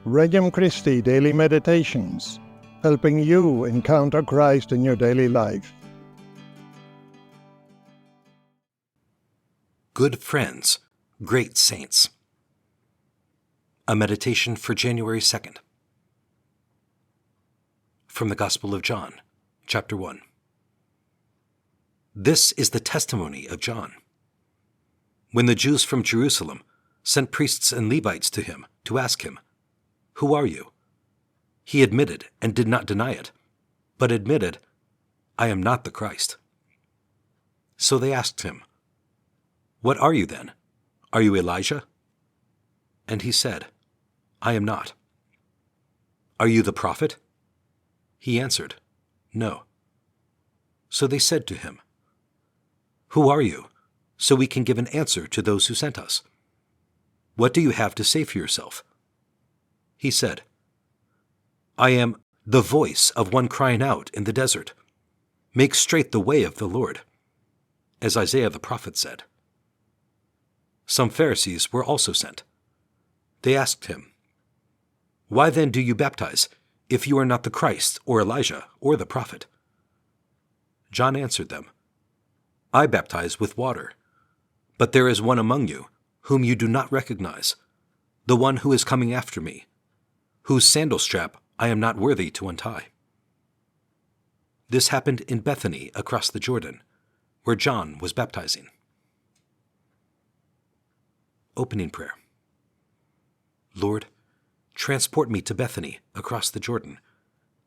Regnum Christi Daily Meditations, helping you encounter Christ in your daily life. Good friends, great saints. A meditation for January 2nd. From the Gospel of John, chapter 1. This is the testimony of John. When the Jews from Jerusalem sent priests and Levites to him to ask him, "Who are you?" he admitted and did not deny it, but admitted, "I am not the Christ." So they asked him, "What are you then? Are you Elijah?" And he said, "I am not." "Are you the prophet?" He answered, "No." So they said to him, "Who are you, so we can give an answer to those who sent us? What do you have to say for yourself?" He said, "I am the voice of one crying out in the desert, 'Make straight the way of the Lord,' as Isaiah the prophet said." Some Pharisees were also sent. They asked him, "Why then do you baptize, if you are not the Christ, or Elijah, or the prophet?" John answered them, "I baptize with water, but there is one among you whom you do not recognize, the one who is coming after me, whose sandal strap I am not worthy to untie." This happened in Bethany across the Jordan, where John was baptizing. Opening prayer. Lord, transport me to Bethany across the Jordan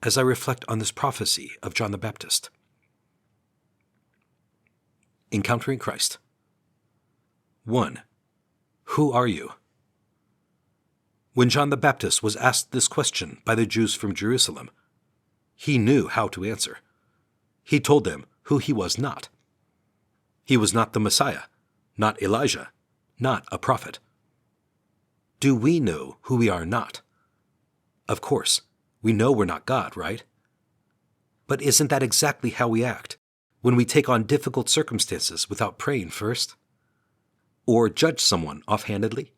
as I reflect on this prophecy of John the Baptist. Encountering Christ. 1. Who are you? When John the Baptist was asked this question by the Jews from Jerusalem, he knew how to answer. He told them who he was not. He was not the Messiah, not Elijah, not a prophet. Do we know who we are not? Of course, we know we're not God, right? But isn't that exactly how we act when we take on difficult circumstances without praying first? Or judge someone offhandedly?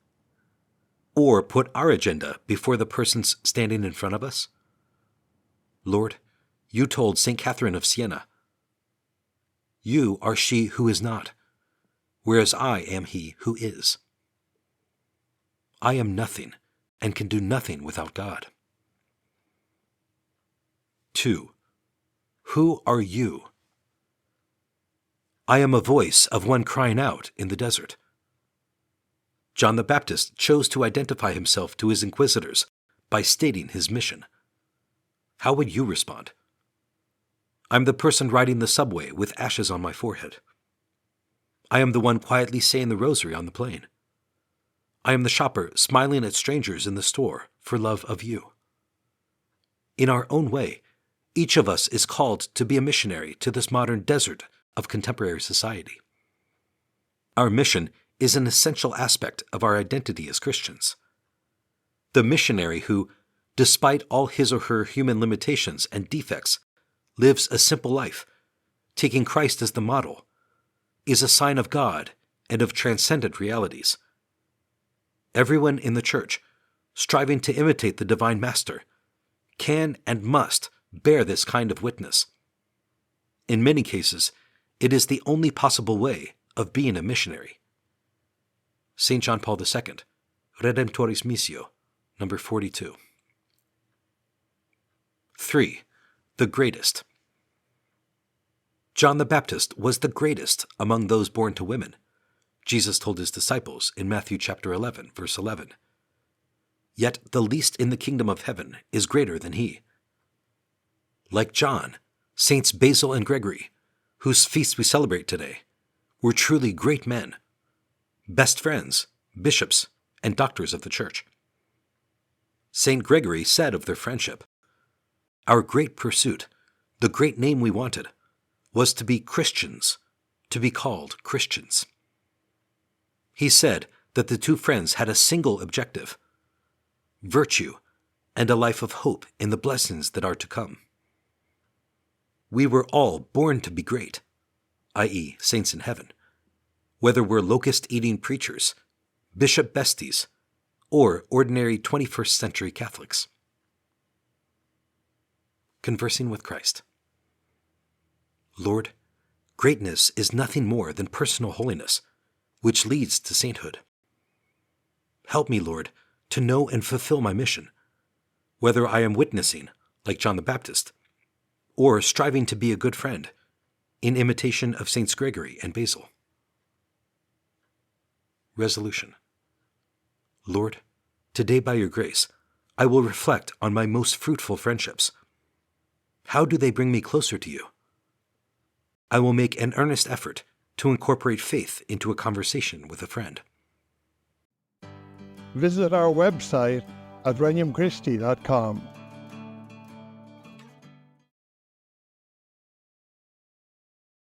Or put our agenda before the person's standing in front of us? Lord, you told St. Catherine of Siena, "You are she who is not, whereas I am he who is." I am nothing and can do nothing without God. 2. Who are you? I am a voice of one crying out in the desert. John the Baptist chose to identify himself to his inquisitors by stating his mission. How would you respond? I'm the person riding the subway with ashes on my forehead. I am the one quietly saying the rosary on the plane. I am the shopper smiling at strangers in the store for love of you. In our own way, each of us is called to be a missionary to this modern desert of contemporary society. Our mission is an essential aspect of our identity as Christians. The missionary who, despite all his or her human limitations and defects, lives a simple life, taking Christ as the model, is a sign of God and of transcendent realities. Everyone in the Church, striving to imitate the Divine Master, can and must bear this kind of witness. In many cases, it is the only possible way of being a missionary. St. John Paul II, Redemptoris Missio, number 42. 3. The greatest. John the Baptist was the greatest among those born to women, Jesus told his disciples in Matthew chapter 11, verse 11. Yet the least in the kingdom of heaven is greater than he. Like John, Saints Basil and Gregory, whose feasts we celebrate today, were truly great men, best friends, bishops, and doctors of the Church. St. Gregory said of their friendship, "Our great pursuit, the great name we wanted, was to be Christians, to be called Christians." He said that the two friends had a single objective: virtue and a life of hope in the blessings that are to come. We were all born to be great, i.e., saints in heaven, whether we're locust-eating preachers, bishop besties, or ordinary 21st century Catholics. Conversing with Christ. Lord, greatness is nothing more than personal holiness, which leads to sainthood. Help me, Lord, to know and fulfill my mission, whether I am witnessing, like John the Baptist, or striving to be a good friend, in imitation of Saints Gregory and Basil. Resolution. Lord, today by your grace, I will reflect on my most fruitful friendships. How do they bring me closer to you? I will make an earnest effort to incorporate faith into a conversation with a friend. Visit our website at regnumchristi.com